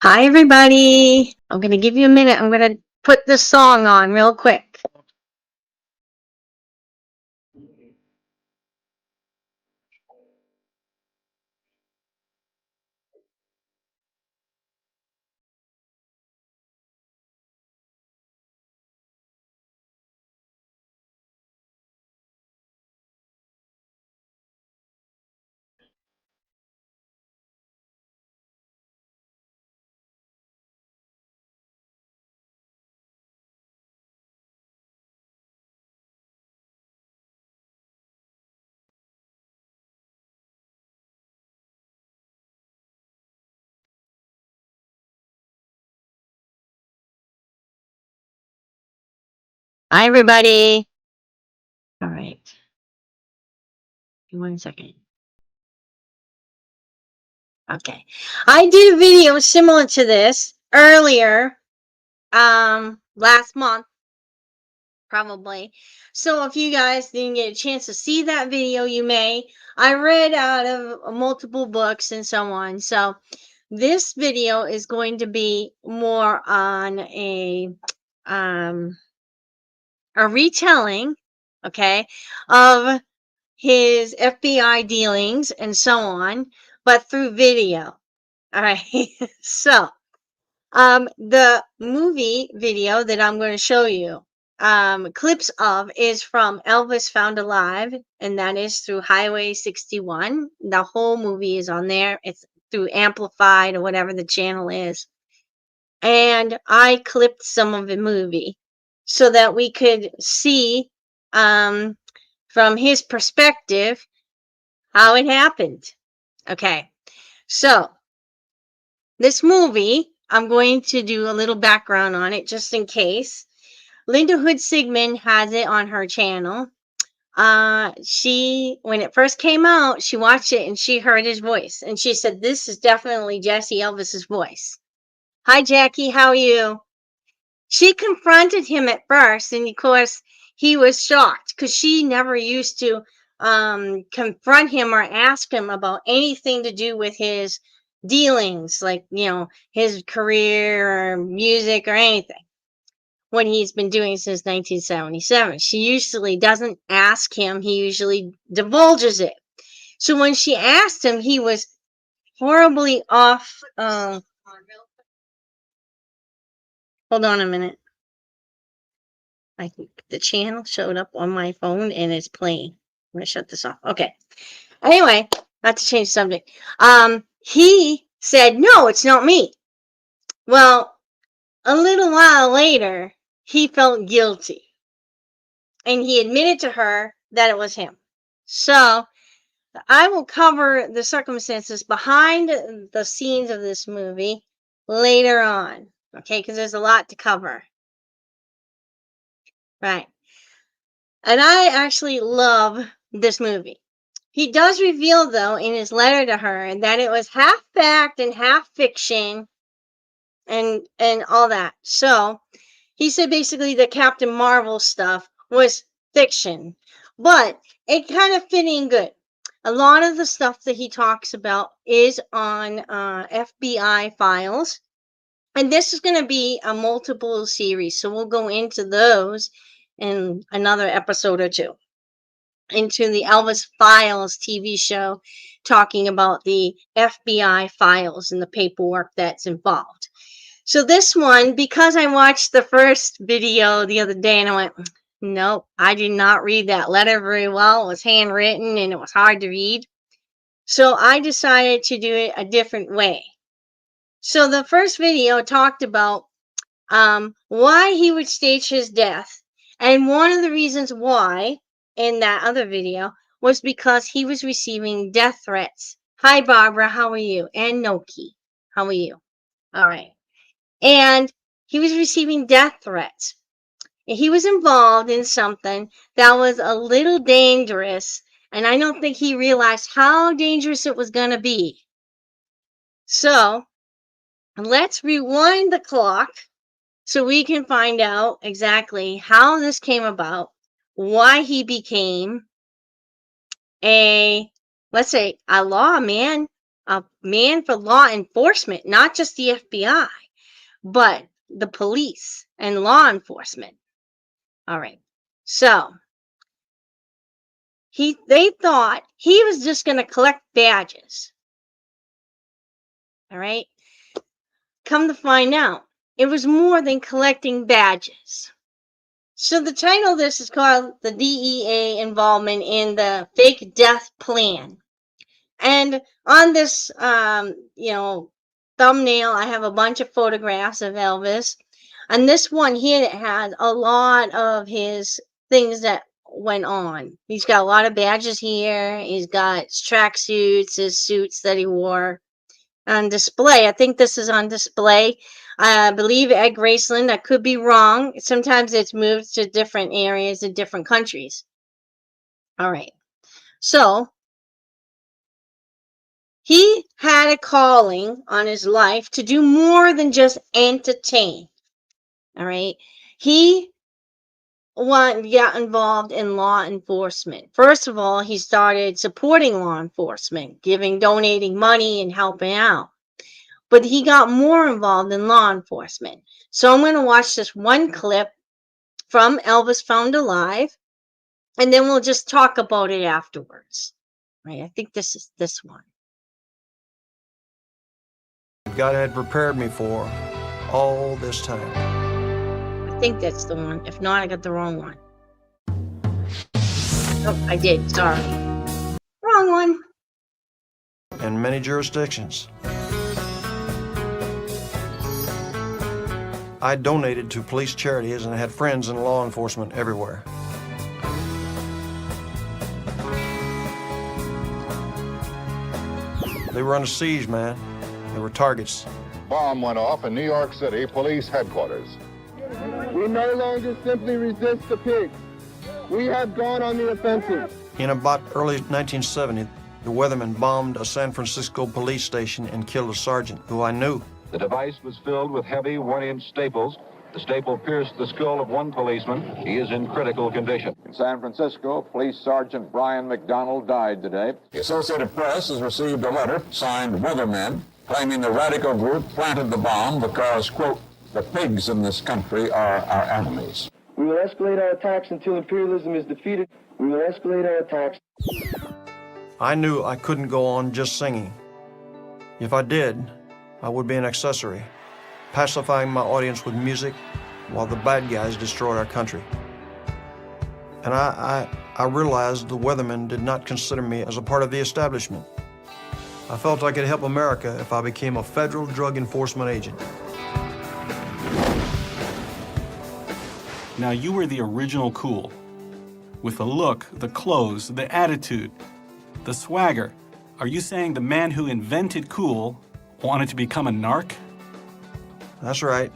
Hi, everybody. I'm going to give you a minute. I'm going to put this song on real quick. Hi, everybody. All right. Give me 1 second. Okay. I did a video similar to this earlier, last month, probably. So if you guys didn't get a chance to see that video, you may. I read out of multiple books and so on. So this video is going to be more on um a retelling, okay, of his FBI dealings and so on, but through video. All right. So, the movie video that I'm going to show you, clips of is from Elvis Found Alive, and that is through Highway 61. The whole movie is on there. It's through Amplified or whatever the channel is. And I clipped some of the movie so that we could see, from his perspective, how it happened. Okay, so this movie, I'm going to do a little background on it just in case. Linda Hood Sigmund has it on her channel. When it first came out, she watched it and she heard his voice, and she said, "This is definitely Jesse Elvis's voice." Hi, Jackie, how are you? She confronted him at first, and of course, he was shocked because she never used to confront him or ask him about anything to do with his dealings, like, his career or music or anything, what he's been doing since 1977. She usually doesn't ask him, he usually divulges it. So when she asked him, he was horribly off. Hold on a minute. I think the channel showed up on my phone and it's playing. I'm gonna shut this off. Okay. Anyway, not to change the subject. He said, "No, it's not me." Well, a little while later, he felt guilty, and he admitted to her that it was him. So I will cover the circumstances behind the scenes of this movie later on. Okay, because there's a lot to cover. Right. And I actually love this movie. He does reveal, though, in his letter to her, that it was half fact and half fiction, and all that. So he said basically the Captain Marvel stuff was fiction, but it kind of fit in good. A lot of the stuff that he talks about is on FBI files, and this is going to be a multiple series, so we'll go into those in another episode or two, into the Elvis Files TV show, talking about the FBI files and the paperwork that's involved. So this one, because I watched the first video the other day and I went, nope, I did not read that letter very well. It was handwritten and it was hard to read. So I decided to do it a different way. So the first video talked about why he would stage his death. And one of the reasons why in that other video was because he was receiving death threats. Hi, Barbara. How are you? And Noki. How are you? All right. And he was receiving death threats. He was involved in something that was a little dangerous. And I don't think he realized how dangerous it was going to be. So let's rewind the clock so we can find out exactly how this came about, why he became let's say, a lawman, a man for law enforcement, not just the FBI, but the police and law enforcement. All right. So they thought he was just going to collect badges. All right. Come to find out, it was more than collecting badges. So the title of this is called the DEA Involvement in the Fake Death Plan. And on this, thumbnail, I have a bunch of photographs of Elvis. And this one here had a lot of his things that went on. He's got a lot of badges here. He's got track suits, his suits that he wore on display. I think this is on display. I believe at Graceland. I could be wrong. Sometimes it's moved to different areas in different countries. All right. So he had a calling on his life to do more than just entertain. All right. He got involved in law enforcement. First of all, he started supporting law enforcement, donating money and helping out. But he got more involved in law enforcement. So I'm going to watch this one clip from Elvis Found Alive, and then we'll just talk about it afterwards. Right? I think this is this one. God had prepared me for all this time. I think that's the one. If not, I got the wrong one. Oh, I did. Sorry. Wrong one. In many jurisdictions. I donated to police charities and had friends in law enforcement everywhere. They were under siege, man. They were targets. Bomb went off in New York City police headquarters. We no longer simply resist the pigs. We have gone on the offensive. In about early 1970, the weathermen bombed a San Francisco police station and killed a sergeant who I knew. The device was filled with heavy 1-inch staples. The staple pierced the skull of one policeman. He is in critical condition. In San Francisco, Police Sergeant Brian McDonald died today. The Associated Press has received a letter signed Weathermen claiming the radical group planted the bomb because, quote, the pigs in this country are our enemies. We will escalate our attacks until imperialism is defeated. We will escalate our attacks. I knew I couldn't go on just singing. If I did, I would be an accessory, pacifying my audience with music while the bad guys destroyed our country. And I realized the weathermen did not consider me as a part of the establishment. I felt I could help America if I became a federal drug enforcement agent. Now, you were the original cool. With the look, the clothes, the attitude, the swagger. Are you saying the man who invented cool wanted to become a narc? That's right.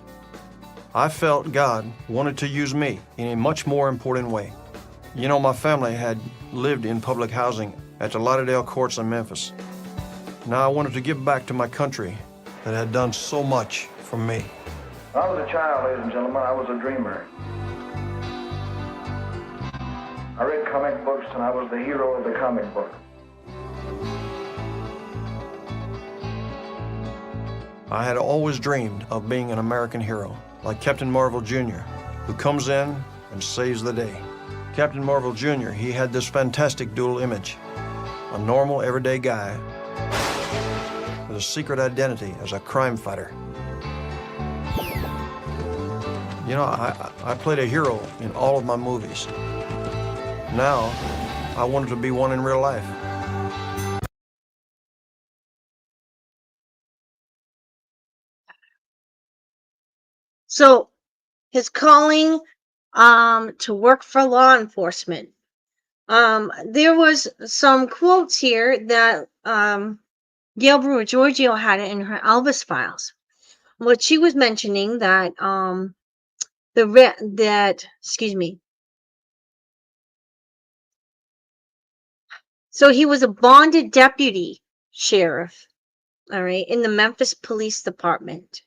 I felt God wanted to use me in a much more important way. You know, my family had lived in public housing at the Lauderdale courts in Memphis. Now I wanted to give back to my country that had done so much for me. When I was a child, ladies and gentlemen, I was a dreamer. I read comic books and I was the hero of the comic book. I had always dreamed of being an American hero, like Captain Marvel Jr., who comes in and saves the day. Captain Marvel Jr., he had this fantastic dual image, a normal, everyday guy with a secret identity as a crime fighter. You know, I played a hero in all of my movies. Now, I wanted to be one in real life. So his calling to work for law enforcement. There was some quotes here that Gail Brewer-Giorgio had in her Elvis files. What she was mentioning that So he was a bonded deputy sheriff, all right, in the Memphis Police Department.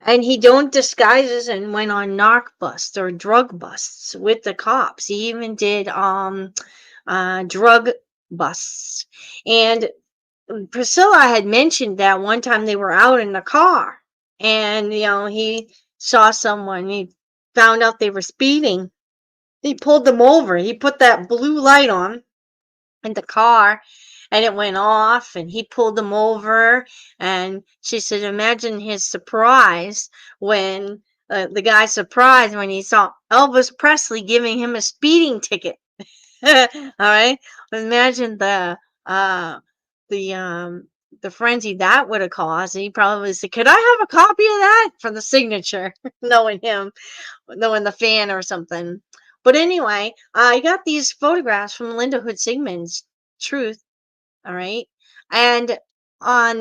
And he donned disguises and went on narc busts or drug busts with the cops. He even did drug busts. And Priscilla had mentioned that one time they were out in the car, and he saw someone. He found out they were speeding. He pulled them over. He put that blue light on in the car, and it went off, and he pulled them over. And she said, imagine his surprise when the guy surprised when he saw Elvis Presley giving him a speeding ticket. All right, imagine uh the frenzy that would have caused. He probably said, could I have a copy of that for the signature? Knowing him, knowing the fan or something. But anyway, I got these photographs from Linda Hood Sigmund's Truth. All right, and on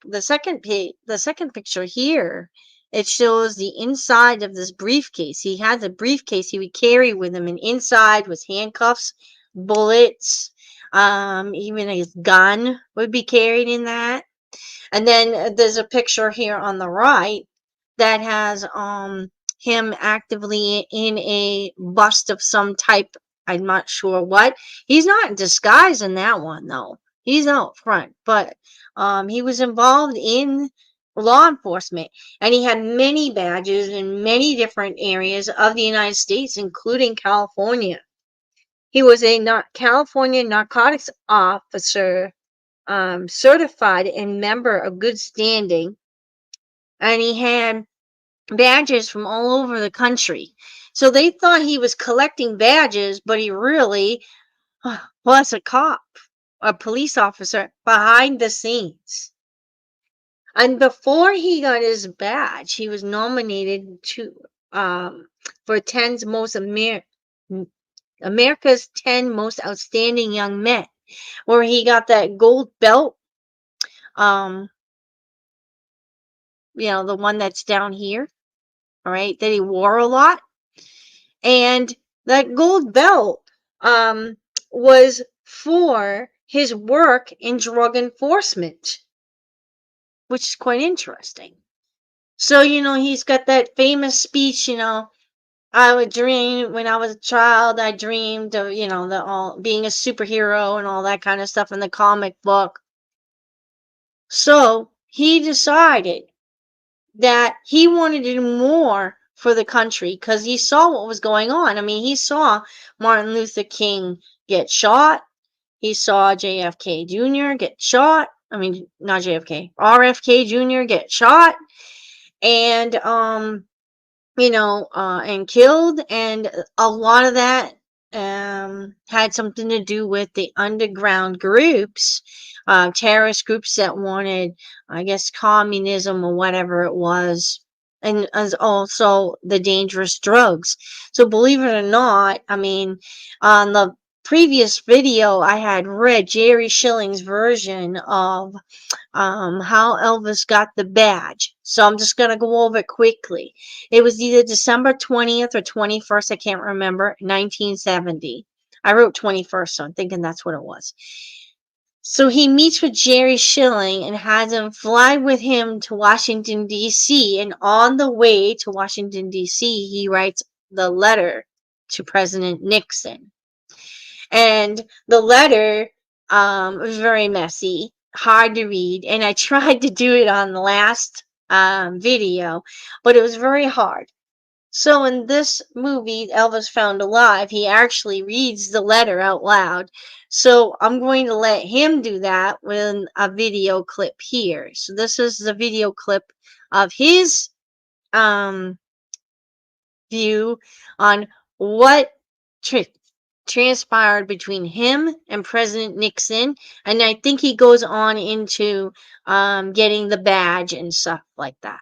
the second picture here, it shows the inside of this briefcase. He had the briefcase he would carry with him, and inside was handcuffs, bullets, even his gun would be carried in that. And then there's a picture here on the right that has him actively in a bust of some type. I'm not sure what. He's not in disguise in that one though. He's out front, but he was involved in law enforcement, and he had many badges in many different areas of the United States, including California. He was a California narcotics officer, certified and member of good standing, and he had badges from all over the country. So they thought he was collecting badges, but he really was a cop, a police officer behind the scenes. And before he got his badge, he was nominated to for America's 10 most outstanding young men, where he got that gold belt, the one that's down here, all right, that he wore a lot. And that gold belt was for his work in drug enforcement, which is quite interesting. So, he's got that famous speech, I would dream when I was a child. I dreamed of, being a superhero and all that kind of stuff in the comic book. So he decided that he wanted to do more for the country because he saw what was going on. I mean, he saw Martin Luther King get shot. He saw JFK Jr. get shot. I mean, not JFK, RFK Jr. get shot. And, and killed, and a lot of that had something to do with the underground groups, terrorist groups that wanted, I guess, communism or whatever it was, and as also the dangerous drugs. So believe it or not, I mean, on the previous video, I had read Jerry Schilling's version of how Elvis got the badge. So I'm just going to go over it quickly. It was either December 20th or 21st, I can't remember, 1970. I wrote 21st, so I'm thinking that's what it was. So he meets with Jerry Schilling and has him fly with him to Washington, D.C. And on the way to Washington, D.C., he writes the letter to President Nixon. And the letter was very messy, hard to read, and I tried to do it on the last video, but it was very hard. So in this movie, Elvis Found Alive, he actually reads the letter out loud. So I'm going to let him do that with a video clip here. So this is the video clip of his view on what transpired between him and President Nixon, and I think he goes on into getting the badge and stuff like that.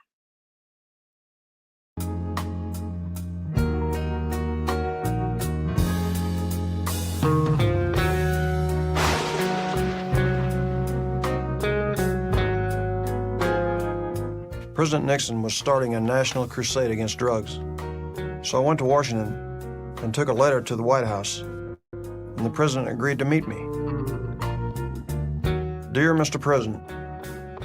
President Nixon was starting a national crusade against drugs. So I went to Washington and took a letter to the White House, and the president agreed to meet me. Dear Mr. President,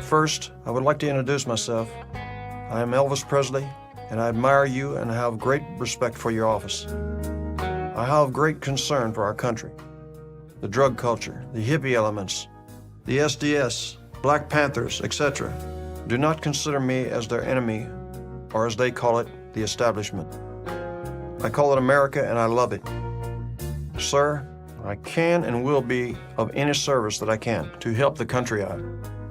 first, I would like to introduce myself. I am Elvis Presley, and I admire you and have great respect for your office. I have great concern for our country, the drug culture, the hippie elements, the SDS, Black Panthers, etc., do not consider me as their enemy, or as they call it, the establishment. I call it America, and I love it. Sir, I can and will be of any service that I can to help the country out.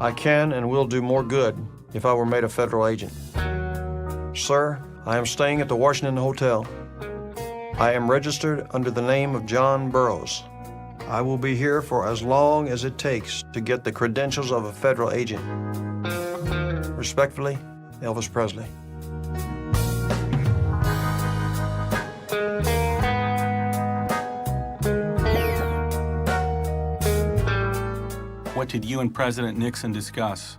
I can and will do more good if I were made a federal agent. Sir, I am staying at the Washington Hotel. I am registered under the name of John Burroughs. I will be here for as long as it takes to get the credentials of a federal agent. Respectfully, Elvis Presley. What did you and President Nixon discuss?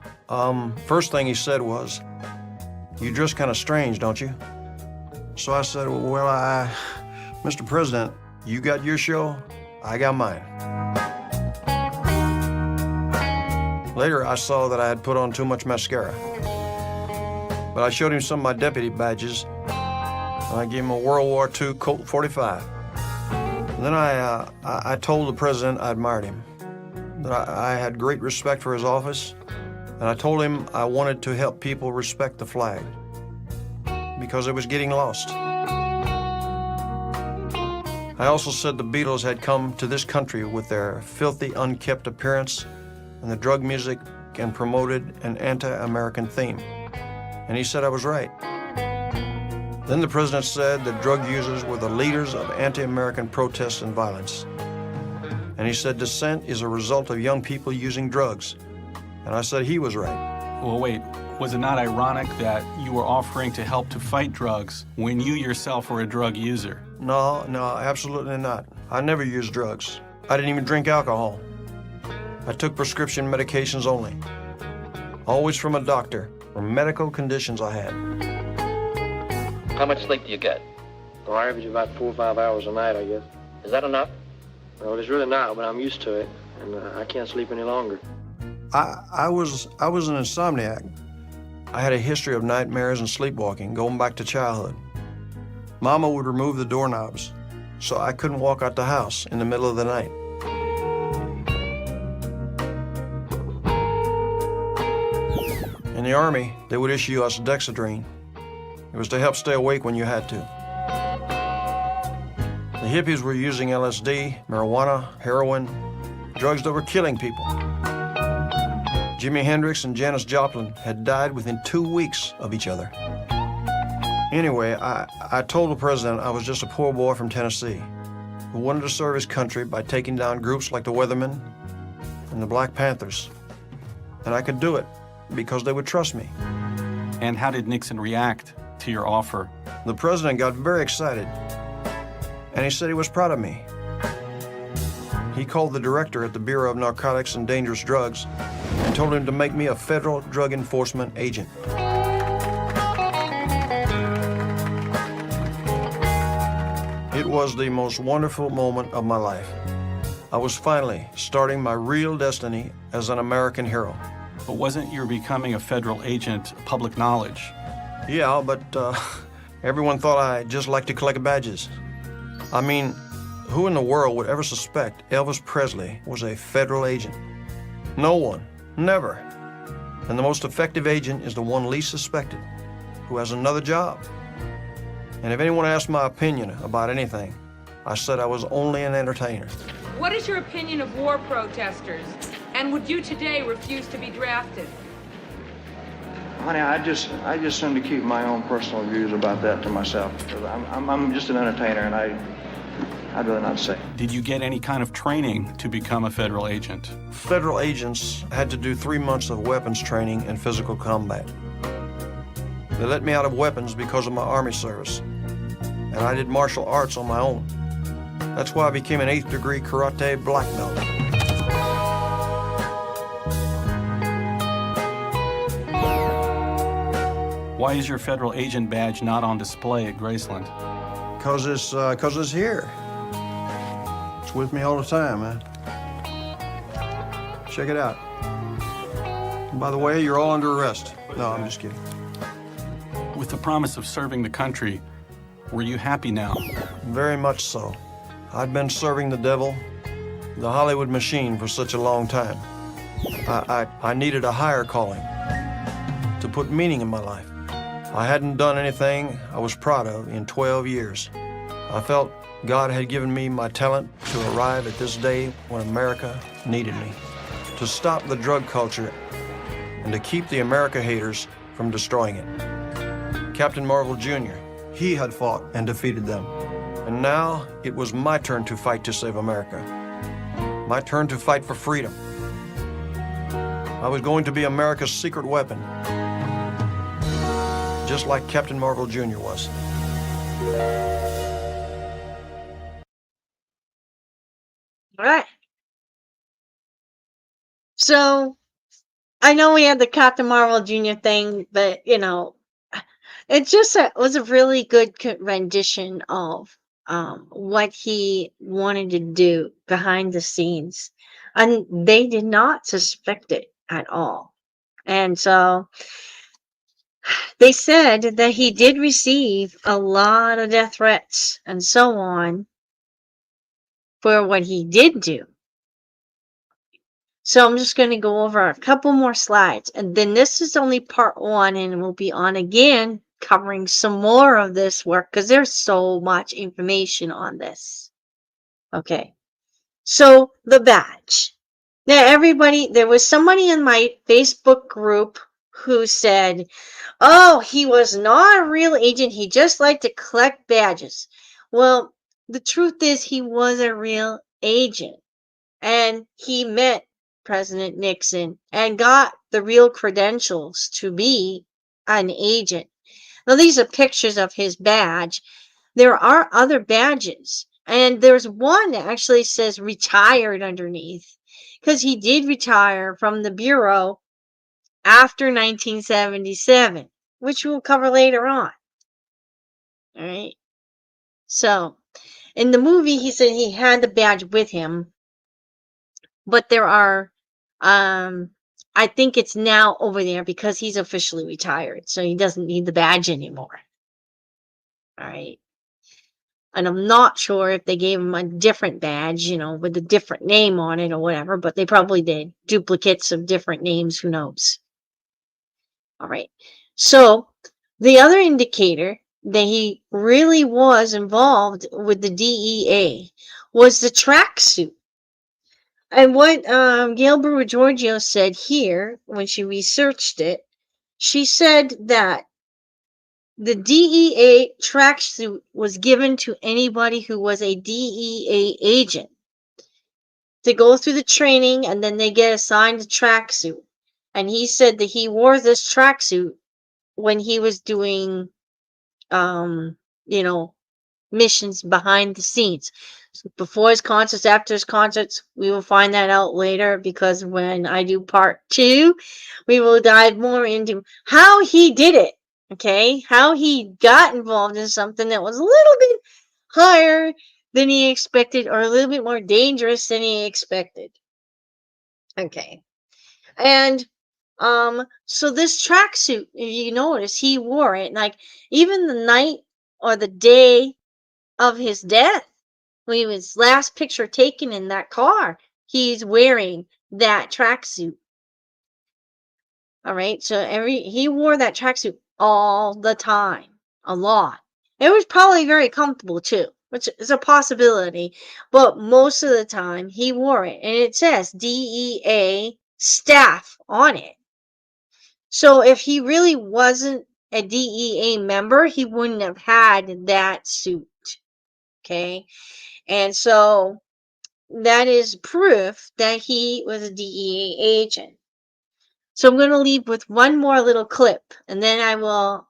First thing he said was, "You dress kind of strange, don't you?" So I said, well, Mr. President, you got your show, I got mine. Later, I saw that I had put on too much mascara. But I showed him some of my deputy badges, and I gave him a World War II Colt 45. And then I told the president I admired him, that I had great respect for his office, and I told him I wanted to help people respect the flag, because it was getting lost. I also said the Beatles had come to this country with their filthy, unkept appearance and the drug music, and promoted an anti-American theme. And he said I was right. Then the president said that drug users were the leaders of anti-American protests and violence. And he said dissent is a result of young people using drugs. And I said he was right. Well, wait, was it not ironic that you were offering to help to fight drugs when you yourself were a drug user? No, absolutely not. I never used drugs. I didn't even drink alcohol. I took prescription medications only. Always from a doctor, for medical conditions I had. How much sleep do you get? Well, I average about 4 or 5 hours a night, I guess. Is that enough? Well, it's really not, but I'm used to it, and I can't sleep any longer. I was an insomniac. I had a history of nightmares and sleepwalking going back to childhood. Mama would remove the doorknobs, so I couldn't walk out the house in the middle of the night. In the Army, they would issue us Dexedrine. It was to help stay awake when you had to. The hippies were using LSD, marijuana, heroin, drugs that were killing people. Jimi Hendrix and Janis Joplin had died within 2 weeks of each other. Anyway, I told the president I was just a poor boy from Tennessee who wanted to serve his country by taking down groups like the Weathermen and the Black Panthers. And I could do it because they would trust me. And how did Nixon react to your offer? The president got very excited, and he said he was proud of me. He called the director at the Bureau of Narcotics and Dangerous Drugs and told him to make me a federal drug enforcement agent. It was the most wonderful moment of my life. I was finally starting my real destiny as an American hero. But wasn't your becoming a federal agent public knowledge? Yeah, but everyone thought I just liked to collect badges. I mean, who in the world would ever suspect Elvis Presley was a federal agent? No one, never. And the most effective agent is the one least suspected, who has another job. And if anyone asked my opinion about anything, I said I was only an entertainer. What is your opinion of war protesters? And would you today refuse to be drafted? Honey, I just seem to keep my own personal views about that to myself. I'm just an entertainer, and I'd rather not say. Did you get any kind of training to become a federal agent? Federal agents had to do 3 months of weapons training and physical combat. They let me out of weapons because of my Army service, and I did martial arts on my own. That's why I became an 8th degree karate black belt. Why is your federal agent badge not on display at Graceland? Cause it's here. It's with me all the time, man. Check it out. And by the way, you're all under arrest. No, I'm just kidding. With the promise of serving the country, were you happy now? Very much so. I'd been serving the devil, the Hollywood machine, for such a long time. I needed a higher calling to put meaning in my life. I hadn't done anything I was proud of in 12 years. I felt God had given me my talent to arrive at this day when America needed me, to stop the drug culture and to keep the America haters from destroying it. Captain Marvel Jr., he had fought and defeated them. And now it was my turn to fight to save America. My turn to fight for freedom. I was going to be America's secret weapon, just like Captain Marvel Jr. was. All right. So, I know we had the Captain Marvel Jr. thing, but, you know, it just was a really good rendition of what he wanted to do behind the scenes. And they did not suspect it at all. And so they said that he did receive a lot of death threats and so on for what he did do. So I'm just going to go over a couple more slides. And then this is only part 1, and we'll be on again covering some more of this work because there's so much information on this. Okay. So the badge. Now everybody, there was somebody in my Facebook group who said, oh, he was not a real agent. He just liked to collect badges. Well, the truth is he was a real agent. And he met President Nixon and got the real credentials to be an agent. Now, these are pictures of his badge. There are other badges. And there's one that actually says retired underneath because he did retire from the Bureau after 1977, which we'll cover later on. All right. So, in the movie, he said he had the badge with him, but there are, I think it's now over there because he's officially retired, so he doesn't need the badge anymore. All right. And I'm not sure if they gave him a different badge, you know, with a different name on it or whatever, but they probably did. Duplicates of different names, who knows? All right. So the other indicator that he really was involved with the DEA was the tracksuit. And what Gail Brewer-Giorgio said here when she researched it, she said that the DEA tracksuit was given to anybody who was a DEA agent to go through the training, and then they get assigned a tracksuit. And he said that he wore this tracksuit when he was doing, you know, missions behind the scenes. Before his concerts, after his concerts, we will find that out later because when I do part 2, we will dive more into how he did it. Okay, how he got involved in something that was a little bit higher than he expected or a little bit more dangerous than he expected. Okay. And so this tracksuit, if you notice, he wore it like even the night or the day of his death, when he was last picture taken in that car, he's wearing that tracksuit. All right, so he wore that tracksuit all the time, a lot. It was probably very comfortable too, which is a possibility, but most of the time he wore it, and it says DEA staff on it. So if he really wasn't a DEA member, he wouldn't have had that suit. Okay, and so that is proof that he was a DEA agent. So I'm going to leave with one more little clip, and then I will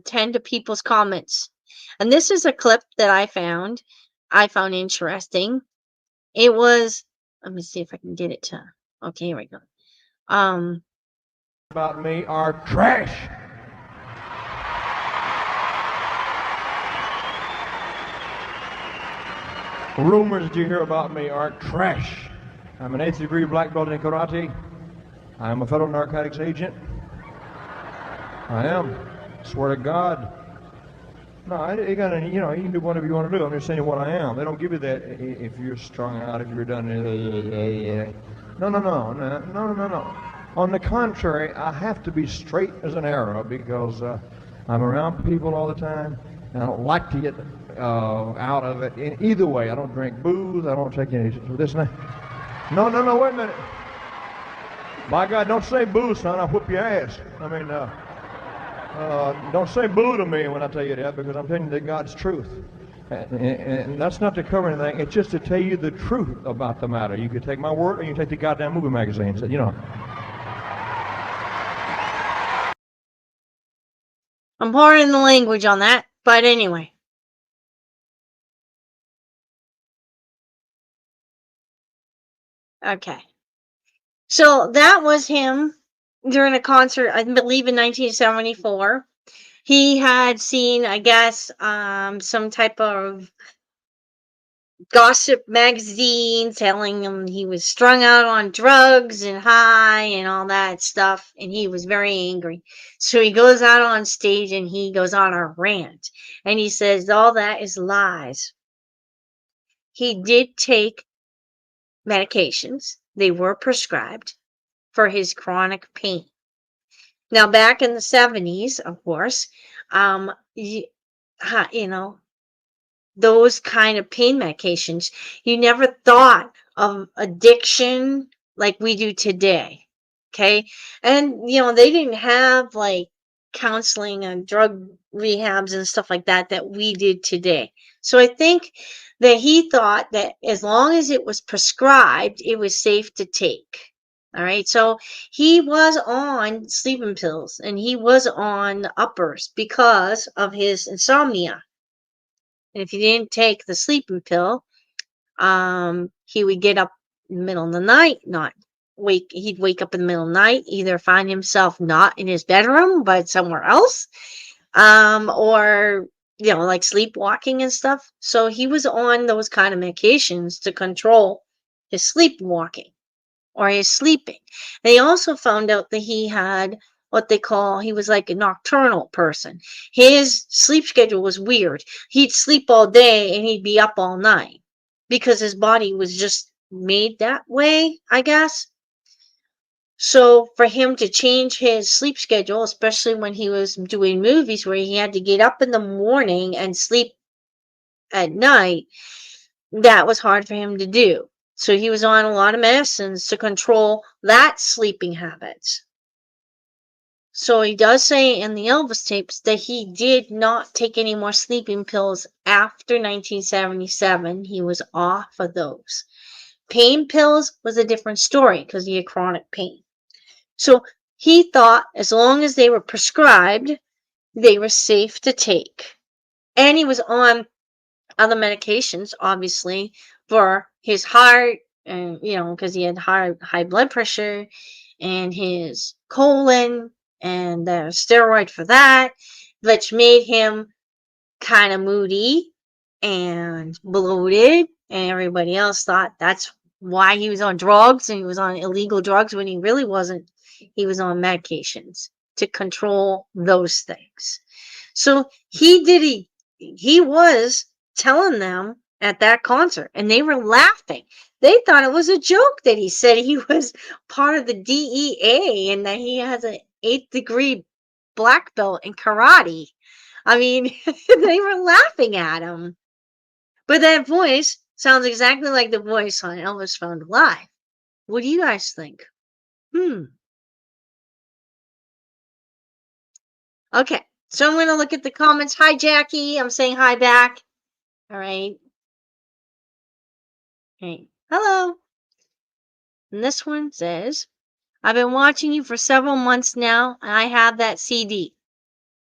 tend to people's comments. And this is a clip that I found interesting. It was, let me see if I can get it to, okay, here we go. About me are trash. Rumors that you hear about me are trash. I'm an 8th degree black belt in karate. I am a federal narcotics agent. I am. Swear to God. No, you gotta, you know, you can do whatever you want to do. I'm just saying what I am. They don't give you that if you're strung out, if you're done. No. On the contrary, I have to be straight as an arrow because I'm around people all the time, and I don't like to get out of it in either way. I don't drink booze. I don't take any this and that. No, wait a minute. By God, don't say boo, son. I'll whoop your ass. I mean, don't say boo to me when I tell you that, because I'm telling you the God's truth. And that's not to cover anything. It's just to tell you the truth about the matter. You can take my word, or you can take the goddamn movie magazines. You know. I'm pouring the language on that, but anyway. Okay. So that was him during a concert, I believe in 1974. He had seen, I guess, some type of gossip magazine telling him he was strung out on drugs and high and all that stuff, and he was very angry. So he goes out on stage and he goes on a rant, and he says all that is lies. He did take medications. They were prescribed for his chronic pain. Now, back in the 70s, of course, you know, those kind of pain medications, you never thought of addiction like we do today. Okay. And, you know, they didn't have like counseling and drug rehabs and stuff like that we did today. So I think that he thought that as long as it was prescribed, it was safe to take. All right. So he was on sleeping pills and he was on uppers because of his insomnia. And if he didn't take the sleeping pill, he would get up in the middle of the night, he'd wake up in the middle of the night, either find himself not in his bedroom, but somewhere else, or, you know, like sleepwalking and stuff. So he was on those kind of medications to control his sleepwalking or his sleeping. They also found out that he had he was like a nocturnal person. His sleep schedule was weird. He'd sleep all day and he'd be up all night because his body was just made that way, I guess. So for him to change his sleep schedule, especially when he was doing movies where he had to get up in the morning and sleep at night, that was hard for him to do. So he was on a lot of medicines to control that sleeping habits. So he does say in the Elvis tapes that he did not take any more sleeping pills after 1977. He was off of those. Pain pills was a different story because he had chronic pain. So he thought as long as they were prescribed, they were safe to take. And he was on other medications, obviously, for his heart, and you know, because he had high blood pressure, and his colon, and the steroid for that, which made him kind of moody and bloated, and everybody else thought that's why he was on drugs, and he was on illegal drugs when he really wasn't. He was on medications to control those things. So he was telling them at that concert, and they were laughing. They thought it was a joke that he said he was part of the DEA and that he has an 8th degree black belt in karate. I mean, they were laughing at him. But that voice sounds exactly like the voice on Elvis Found Alive. What do you guys think? Okay, so I'm going to look at the comments. Hi, Jackie. I'm saying hi back. All right. Hey, hello. And this one says, I've been watching you for several months now, and I have that CD.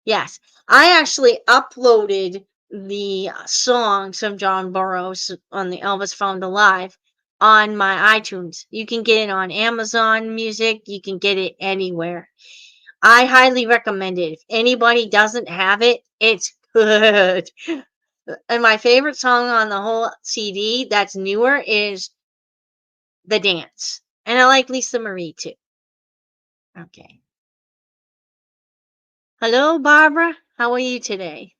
Yes, I actually uploaded the songs from John Burroughs on the Elvis Found Alive on my iTunes. You can get it on Amazon Music. You can get it anywhere. I highly recommend it. If anybody doesn't have it, it's good. And my favorite song on the whole CD that's newer is The Dance. And I like Lisa Marie too. Okay. Hello, Barbara. How are you today?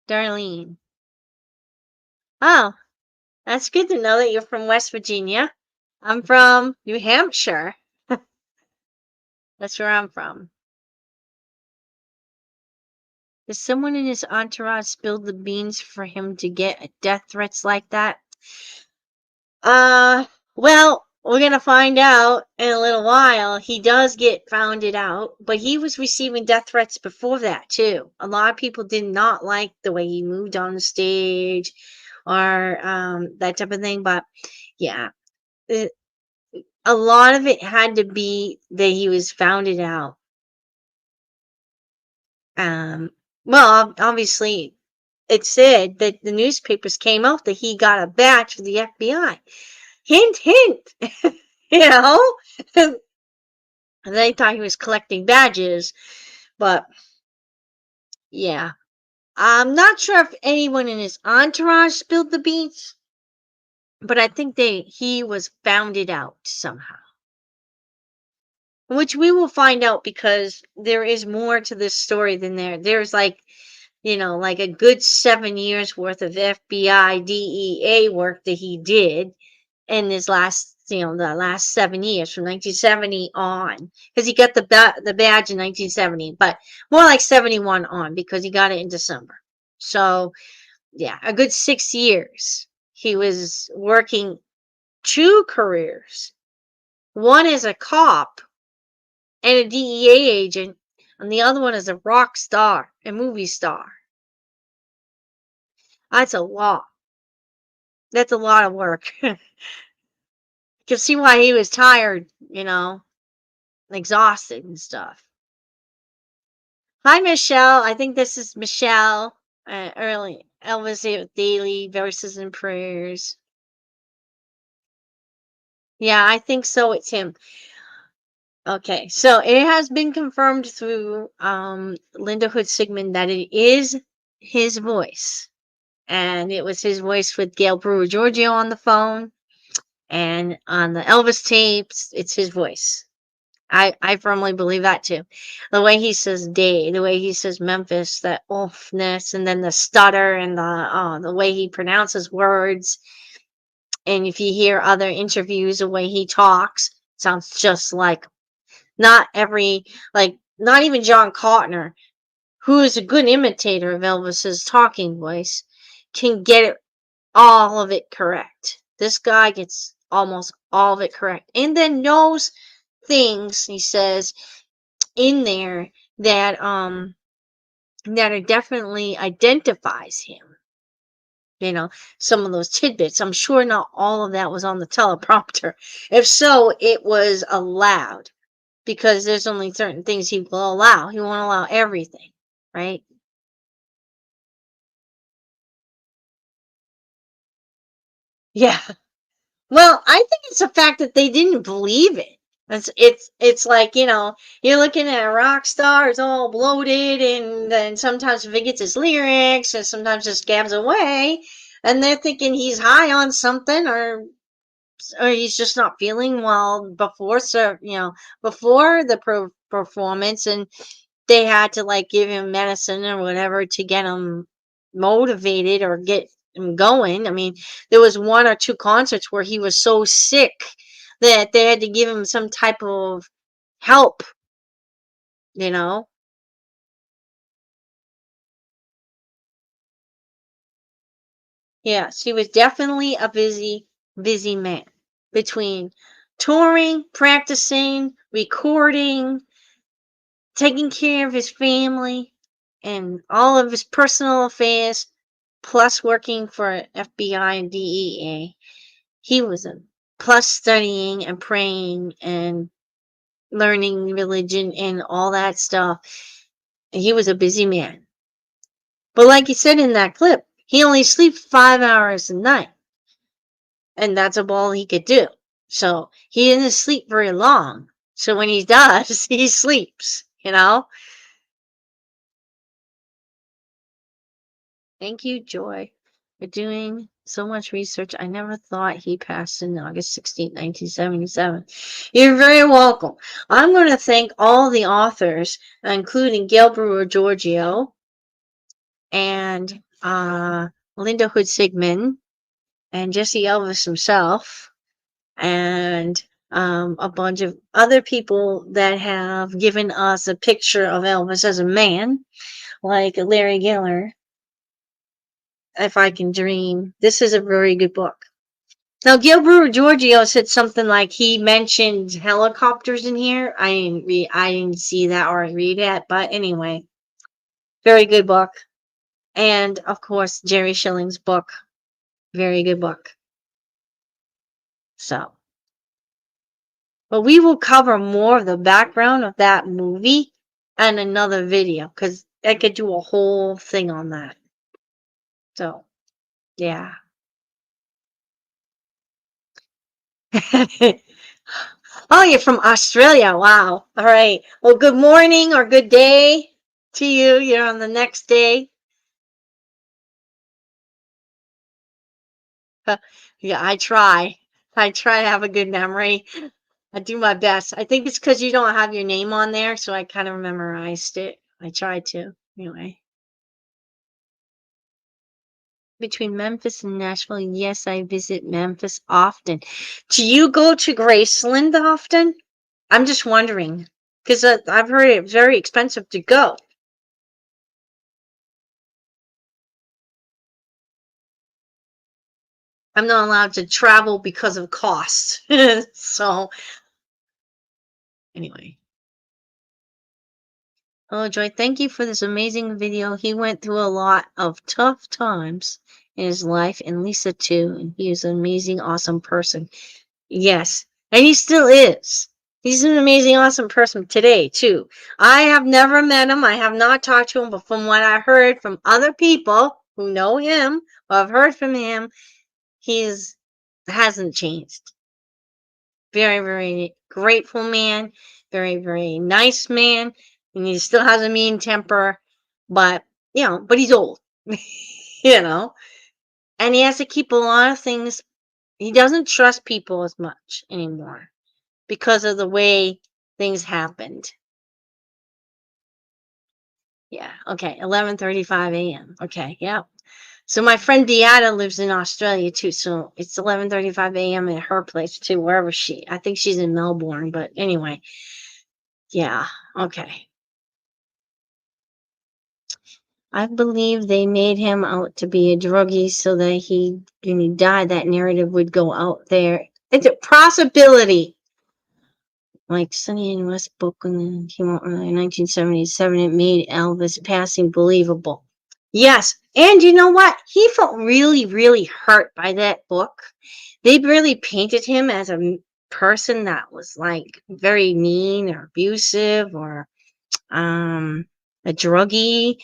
Darlene. Oh, That's good to know that you're from West Virginia. I'm from New Hampshire. That's where I'm from. Does someone in his entourage spill the beans for him to get death threats like that? Well, we're gonna find out in a little while. He does get found it out, but he was receiving death threats before that too. A lot of people did not like the way he moved on the stage or that type of thing. But yeah, a lot of it had to be that he was found it out. Well, obviously, it said that the newspapers came out that he got a badge for the FBI. Hint, hint. You know, and they thought he was collecting badges, but yeah, I'm not sure if anyone in his entourage spilled the beans, but I think he was found it out somehow, which we will find out because there is more to this story than there's like, like a good 7 years worth of FBI DEA work that he did in his last, the last 7 years from 1970 on, because he got the badge in 1970, but more like 71 on because he got it in December. So yeah, a good 6 years. He was working 2 careers, one as a cop and a DEA agent, and the other one as a rock star, a movie star. That's a lot. That's a lot of work. You can see why he was tired, exhausted and stuff. Hi, Michelle. I think this is Michelle. Early Elvis Daily Verses and Prayers. Yeah, I think so. It's him. Okay, so it has been confirmed through Linda Hood Sigmund that it is his voice. And it was his voice with Gail Brewer-Giorgio on the phone. And on the Elvis tapes, it's his voice. I firmly believe that too. The way he says day, the way he says Memphis, that oofness, and then the stutter and the way he pronounces words. And if you hear other interviews, the way he talks sounds just like not even John Cotner, who is a good imitator of Elvis's talking voice, can get it all of it correct. This guy gets almost all of it correct, and then knows things he says in there that are definitely identifies him. Some of those tidbits. I'm sure not all of that was on the teleprompter. If so, it was allowed because there's only certain things he will allow. He won't allow everything, right? Yeah. Well, I think it's the fact that they didn't believe it. It's like, you're looking at a rock star, it's all bloated, and then sometimes forgets his lyrics, and sometimes just gabs away, and they're thinking he's high on something, or he's just not feeling well before, before the performance, and they had to give him medicine or whatever to get him motivated or get him going. I mean, there was 1 or 2 concerts where he was so sick that they had to give him some type of help, you know? Yes, he was definitely a busy, busy man between touring, practicing, recording, taking care of his family, and all of his personal affairs, plus working for FBI and DEA. He was plus studying and praying and learning religion and all that stuff. He was a busy man. But like you said in that clip, he only sleeps 5 hours a night. And that's all he could do. So he didn't sleep very long. So when he does, he sleeps, Thank you, Joy, for doing so much research. I never thought he passed in August 16, 1977. You're very welcome. I'm going to thank all the authors, including Gail Brewer-Giorgio and Linda Hood Sigmund and Jesse Elvis himself, and a bunch of other people that have given us a picture of Elvis as a man, like Larry Giller. If I Can Dream. This is a very good book. Now, Gil Brewer-Giorgio said something like he mentioned helicopters in here. I didn't see that or read it, but anyway, very good book. And of course, Jerry Schilling's book, very good book. So, but we will cover more of the background of that movie in another video because I could do a whole thing on that. So, yeah. Oh, you're from Australia. Wow. All right. Well, good morning or good day to you. You're on the next day. Yeah, I try. I try to have a good memory. I do my best. I think it's because you don't have your name on there, so I kind of memorized it. I tried to. Anyway. Between Memphis and Nashville, yes, I visit Memphis often. Do you go to Graceland often? I'm just wondering because I've heard it's very expensive to go. I'm not allowed to travel because of cost. So, anyway. Oh, Joy, thank you for this amazing video. He went through a lot of tough times in his life, and Lisa too, and he is an amazing, awesome person. Yes, and he still is. He's an amazing, awesome person today, too. I have never met him. I have not talked to him, but from what I heard from other people who know him, or have heard from him, hasn't changed. Very, very grateful man. Very, very nice man. And he still has a mean temper, but but he's old, and he has to keep a lot of things. He doesn't trust people as much anymore because of the way things happened. Yeah. Okay. 11:35 a.m. Okay. Yeah. So my friend Deanna lives in Australia too, so it's 11:35 a.m. at her place too, wherever I think she's in Melbourne, but anyway, yeah, okay. I believe they made him out to be a druggie so that when he died, that narrative would go out there. It's a possibility. Like Sonny and West book and then came out early in 1977, it made Elvis passing believable. Yes, and you know what? He felt really, really hurt by that book. They really painted him as a person that was like very mean or abusive or a druggie.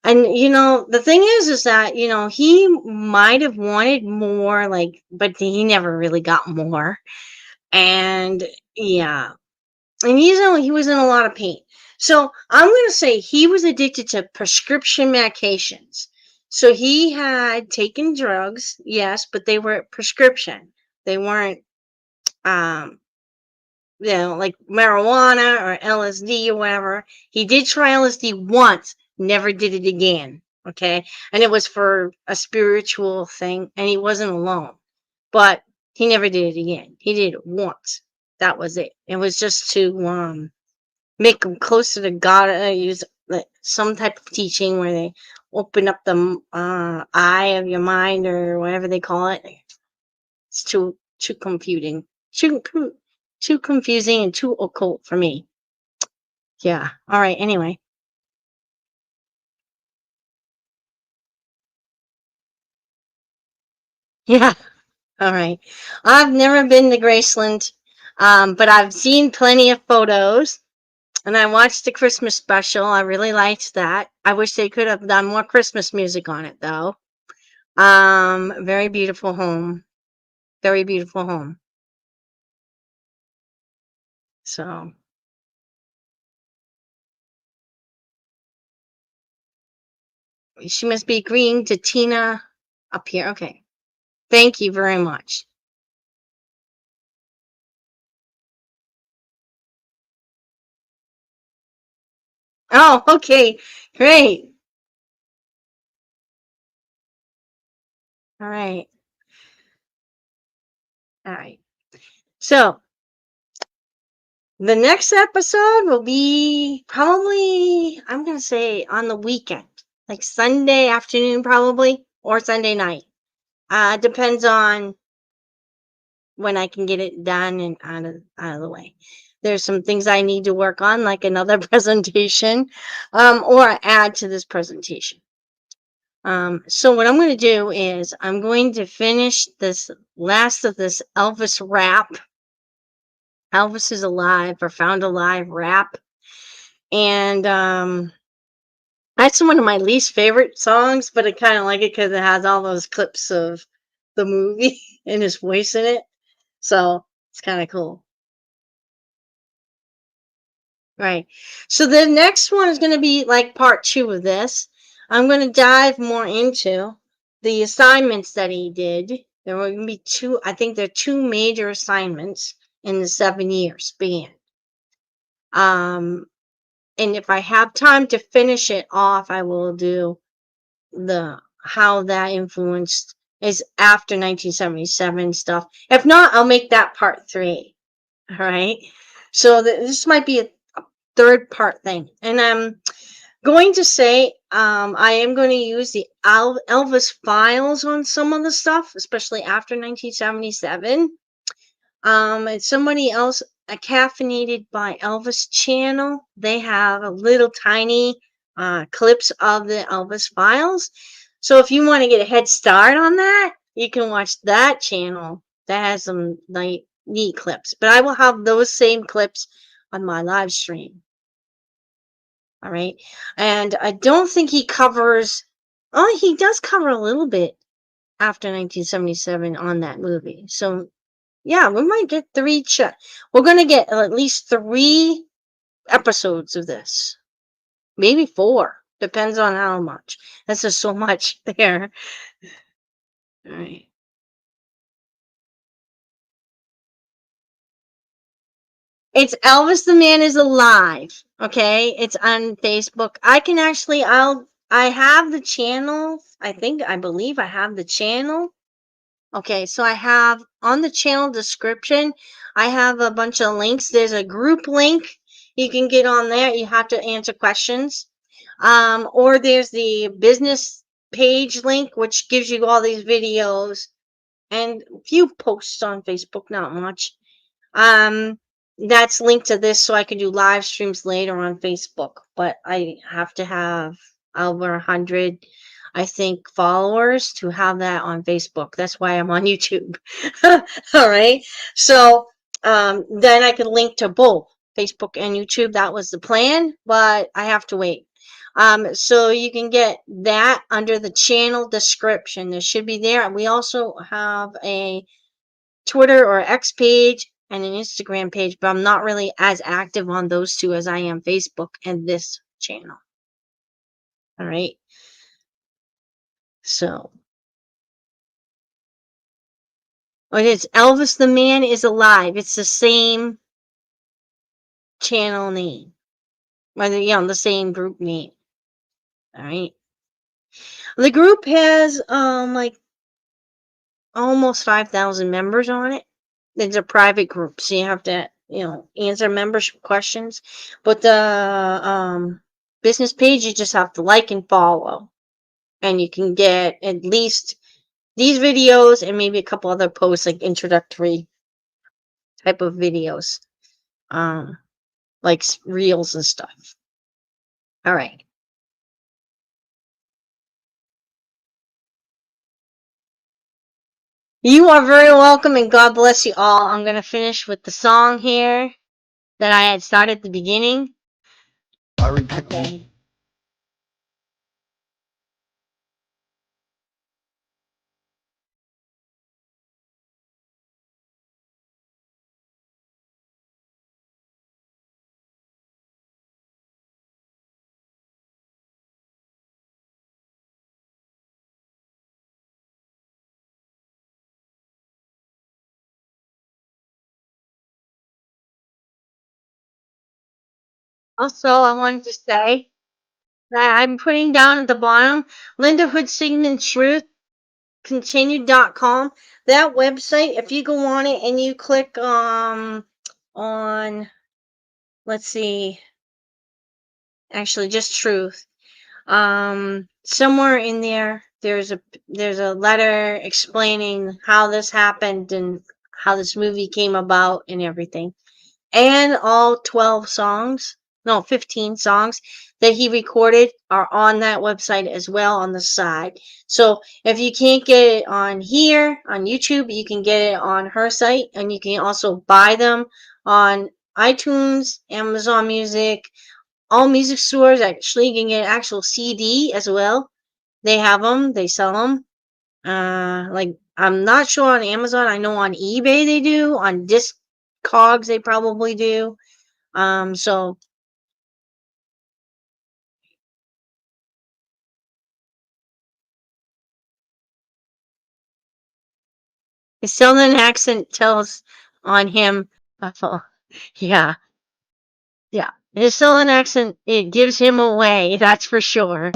And the thing is that he might have wanted more, like, but he never really got more. And yeah, and he was in a lot of pain. So I'm going to say he was addicted to prescription medications. So he had taken drugs, yes, but they were prescription. They weren't, like marijuana or LSD or whatever. He did try LSD once, never did it again. Okay. And it was for a spiritual thing, and he wasn't alone. But he never did it again. He did it once. That was it. It was just to make him closer to God. Use some type of teaching where they open up the eye of your mind or whatever they call it. It's too confusing. Too confusing and too occult for me. Yeah. All right. Anyway. Yeah. All right. I've never been to Graceland, but I've seen plenty of photos, and I watched the Christmas special. I really liked that. I wish they could have done more Christmas music on it, though. Very beautiful home. Very beautiful home. So. She must be agreeing to Tina up here. Okay. Thank you very much. Oh, okay. Great. All right. All right. So the next episode will be probably, I'm going to say on the weekend, like Sunday afternoon, probably, or Sunday night. Depends on when I can get it done and out of the way. There's some things I need to work on, like another presentation, or add to this presentation. So what I'm going to do is I'm going to finish this last of this Elvis rap. Elvis is alive or found alive rap. And that's one of my least favorite songs, but I kind of like it because it has all those clips of the movie and his voice in it. So it's kind of cool. Right. So the next one is going to be like part 2 of this. I'm going to dive more into the assignments that he did. There were going to be 2, I think there are 2 major assignments in the 7-year span. And if I have time to finish it off, I will do how that influenced is after 1977 stuff. If not, I'll make that part 3. All right. So this might be a 3rd part thing. And I'm going to say I am going to use the Elvis files on some of the stuff, especially after 1977. And somebody else, a Caffeinated by Elvis channel, they have a little tiny clips of the Elvis files. So if you want to get a head start on that, you can watch that channel. That has some neat clips. But I will have those same clips on my live stream. All right. And I don't think he covers, oh, he does cover a little bit after 1977 on that movie. So, yeah, we might get 3. We're going to get at least 3 episodes of this. Maybe 4. Depends on how much. That's just so much there. All right. It's Elvis the Man is Alive. Okay, it's on Facebook. I can actually, I have the channel. I believe I have the channel. Okay, so I have on the channel description, I have a bunch of links. There's a group link. You can get on there. You have to answer questions. Or there's the business page link, which gives you all these videos and a few posts on Facebook, not much. That's linked to this so I can do live streams later on Facebook, but I have to have over 100, I think, followers to have that on Facebook. That's why I'm on YouTube. All right. So then I can link to both Facebook and YouTube. That was the plan, but I have to wait. So you can get that under the channel description. There should be there. We also have a Twitter or X page and an Instagram page, but I'm not really as active on those 2 as I am Facebook and this channel. All right. So it is Elvis the Man is Alive. It's the same channel name. Whether the same group name. All right. The group has like almost 5,000 members on it. It's a private group, so you have to answer membership questions. But the business page, you just have to like and follow, and you can get at least these videos and maybe a couple other posts, like introductory type of videos, like reels and stuff. All right. You are very welcome, and God bless you all. I'm going to finish with the song here that I had started at the beginning. Okay. Also, I wanted to say that I'm putting down at the bottom Linda Hood singing in truth. continued.com. That website, if you go on it and you click on, let's see, actually just truth. Somewhere in there, there's a letter explaining how this happened and how this movie came about and everything. And all 15 songs that he recorded are on that website as well on the side. So if you can't get it on here, on YouTube, you can get it on her site, and you can also buy them on iTunes, Amazon Music, all music stores. Actually, you can get an actual CD as well. They have them, they sell them. Like, I'm not sure on Amazon. I know on eBay they do. On Discogs they probably do. So his southern accent tells on him. Yeah, yeah. His southern accent, it gives him away. That's for sure.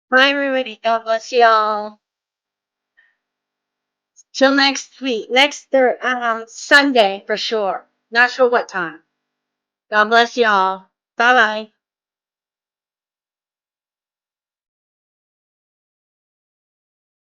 Bye, everybody. God bless y'all. Till next week. Sunday for sure. Not sure what time. God bless y'all. Bye bye.